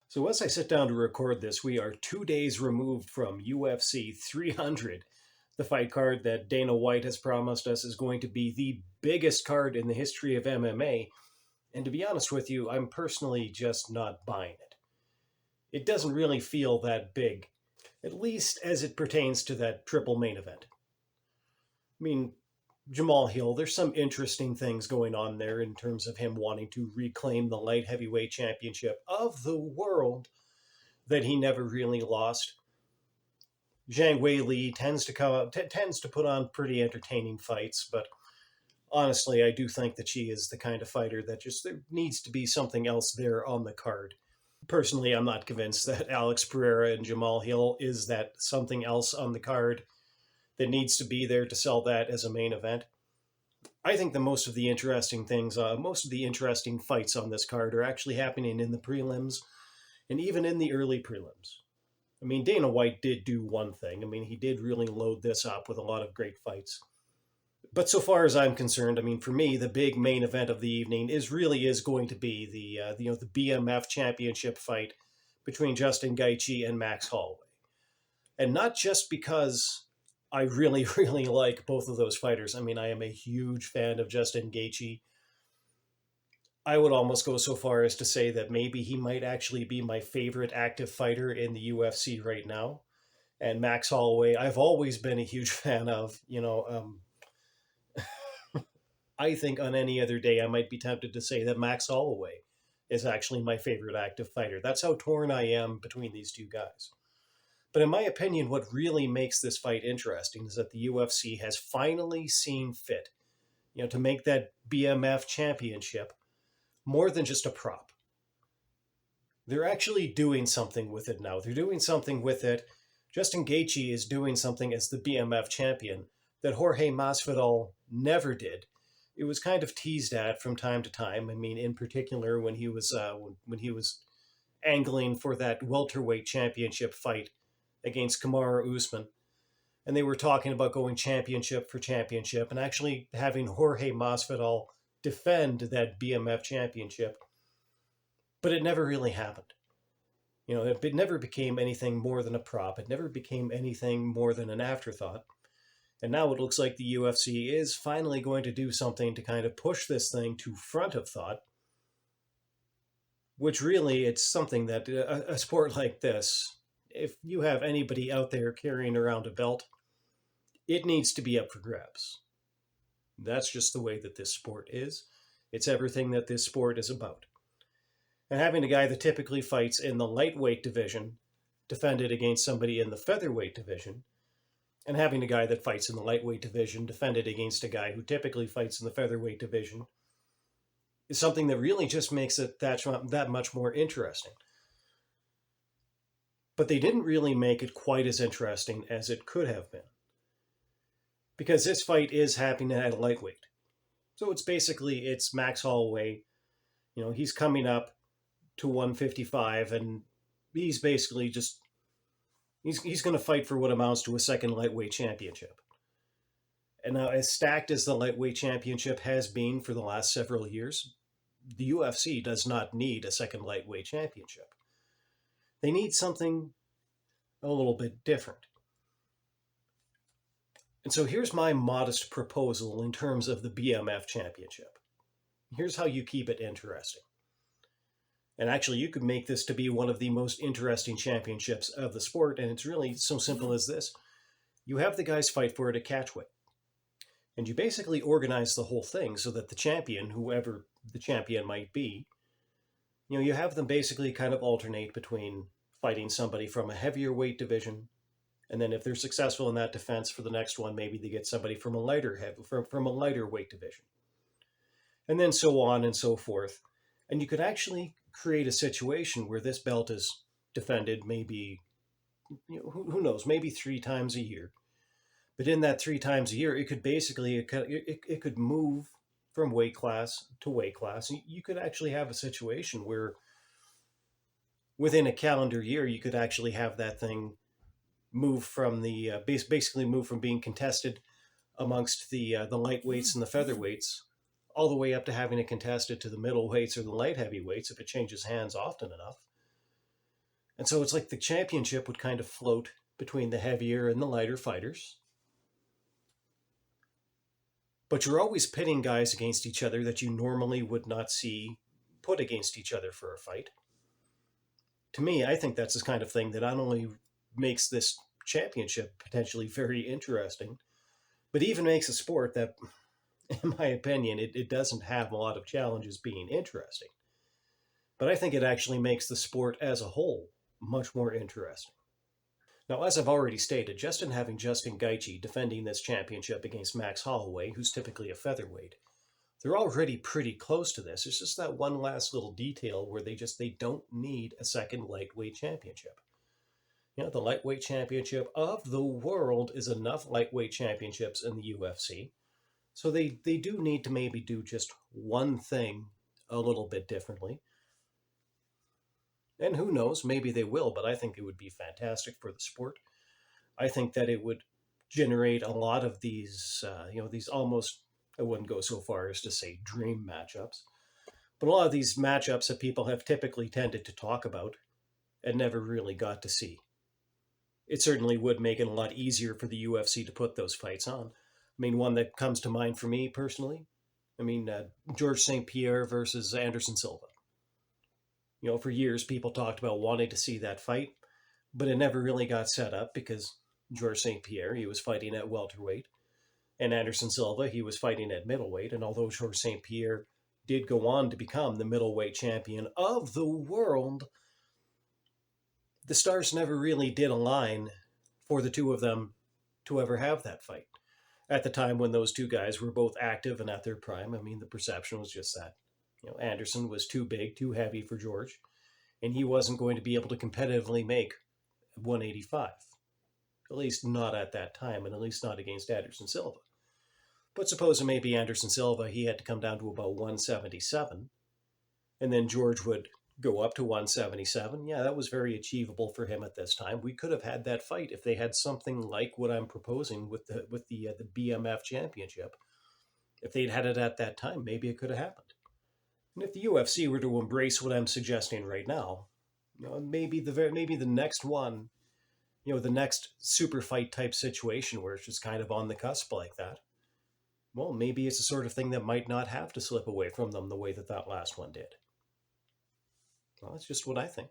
So as I sit down to record this, we are 2 days removed from UFC 300, the fight card that Dana White has promised us is going to be the biggest card in the history of MMA. And to be honest with you, I'm personally just not buying it. It doesn't really feel that big, at least as it pertains to that triple main event. I mean, Jamal Hill, there's some interesting things going on there in terms of him wanting to reclaim the light heavyweight championship of the world that he never really lost. Zhang Weili tends to put on pretty entertaining fights, but honestly, I do think that she is the kind of fighter that just there needs to be something else there on the card. Personally, I'm not convinced that Alex Pereira and Jamal Hill is that something else on the card that needs to be there to sell that as a main event. I think that most of the interesting fights on this card are actually happening in the prelims and even in the early prelims. I mean, Dana White did do one thing. I mean, he did really load this up with a lot of great fights. But so far as I'm concerned, I mean, for me, the big main event of the evening is going to be the BMF Championship fight between Justin Gaethje and Max Holloway, and not just because I really really like both of those fighters. I mean, I am a huge fan of Justin Gaethje. I would almost go so far as to say that maybe he might actually be my favorite active fighter in the UFC right now. And Max Holloway, I've always been a huge fan of. I think on any other day, I might be tempted to say that Max Holloway is actually my favorite active fighter. That's how torn I am between these two guys. But in my opinion, what really makes this fight interesting is that the UFC has finally seen fit, to make that BMF championship more than just a prop. They're actually doing something with it now. They're doing something with it. Justin Gaethje is doing something as the BMF champion that Jorge Masvidal never did. It was kind of teased at from time to time. I mean, in particular, when he was angling for that welterweight championship fight against Kamaru Usman, and they were talking about going championship for championship and actually having Jorge Masvidal defend that BMF championship, but it never really happened. It never became anything more than a prop. It never became anything more than an afterthought. And now it looks like the UFC is finally going to do something to kind of push this thing to front of thought, which really it's something that a sport like this, if you have anybody out there carrying around a belt, it needs to be up for grabs. That's just the way that this sport is. It's everything that this sport is about. And having a guy that typically fights in the lightweight division defended against somebody in the featherweight division, and having a guy that fights in the lightweight division defended against a guy who typically fights in the featherweight division is something that really just makes it that much more interesting. But they didn't really make it quite as interesting as it could have been, because this fight is happening at a lightweight. So it's Max Holloway. He's coming up to 155, and he's basically just he's going to fight for what amounts to a second lightweight championship. And now, as stacked as the lightweight championship has been for the last several years, the UFC does not need a second lightweight championship. They need something a little bit different. And so here's my modest proposal in terms of the BMF championship. Here's how you keep it interesting. And actually, you could make this to be one of the most interesting championships of the sport, and it's really so simple as this. You have the guys fight for it at catchweight, and you basically organize the whole thing so that the champion, whoever the champion might be, you have them basically kind of alternate between fighting somebody from a heavier weight division, and then if they're successful in that defense for the next one, maybe they get somebody from a lighter weight division, and then so on and so forth. And you could actually create a situation where this belt is defended maybe, who knows, maybe 3 times a year. But in that 3 times a year, it could move from weight class to weight class. You could actually have a situation where within a calendar year, you could actually have that thing move from basically move from being contested amongst the lightweights and the featherweights all the way up to having it contested to the middleweights or the light heavyweights if it changes hands often enough. And so it's like the championship would kind of float between the heavier and the lighter fighters. But you're always pitting guys against each other that you normally would not see put against each other for a fight. To me, I think that's the kind of thing that not only makes this championship potentially very interesting, but even makes a sport that, in my opinion, it doesn't have a lot of challenges being interesting. But I think it actually makes the sport as a whole much more interesting. Now, as I've already stated, having Justin Gaethje defending this championship against Max Holloway, who's typically a featherweight, they're already pretty close to this. It's just that one last little detail where they don't need a second lightweight championship. You know, the lightweight championship of the world is enough lightweight championships in the UFC. So they do need to maybe do just one thing a little bit differently. And who knows, maybe they will, but I think it would be fantastic for the sport. I think that it would generate a lot of these, these almost, I wouldn't go so far as to say dream matchups, but a lot of these matchups that people have typically tended to talk about and never really got to see. It certainly would make it a lot easier for the UFC to put those fights on. I mean, one that comes to mind for me personally, George St. Pierre versus Anderson Silva. You know, for years people talked about wanting to see that fight, but it never really got set up because George St. Pierre, he was fighting at welterweight, and Anderson Silva, he was fighting at middleweight. And although George St. Pierre did go on to become the middleweight champion of the world, the stars never really did align for the two of them to ever have that fight. At the time when those two guys were both active and at their prime, I mean, the perception was just that, you know, Anderson was too big, too heavy for George, and he wasn't going to be able to competitively make 185. At least not at that time, and at least not against Anderson Silva. But suppose maybe Anderson Silva, he had to come down to about 177, and then George would go up to 177. Yeah, that was very achievable for him at this time. We could have had that fight if they had something like what I'm proposing with the BMF Championship. If they'd had it at that time, maybe it could have happened. And if the UFC were to embrace what I'm suggesting right now, you know, maybe the next one, you know, the next super fight type situation where it's just kind of on the cusp like that, well, maybe it's the sort of thing that might not have to slip away from them the way that last one did. Well, that's just what I think.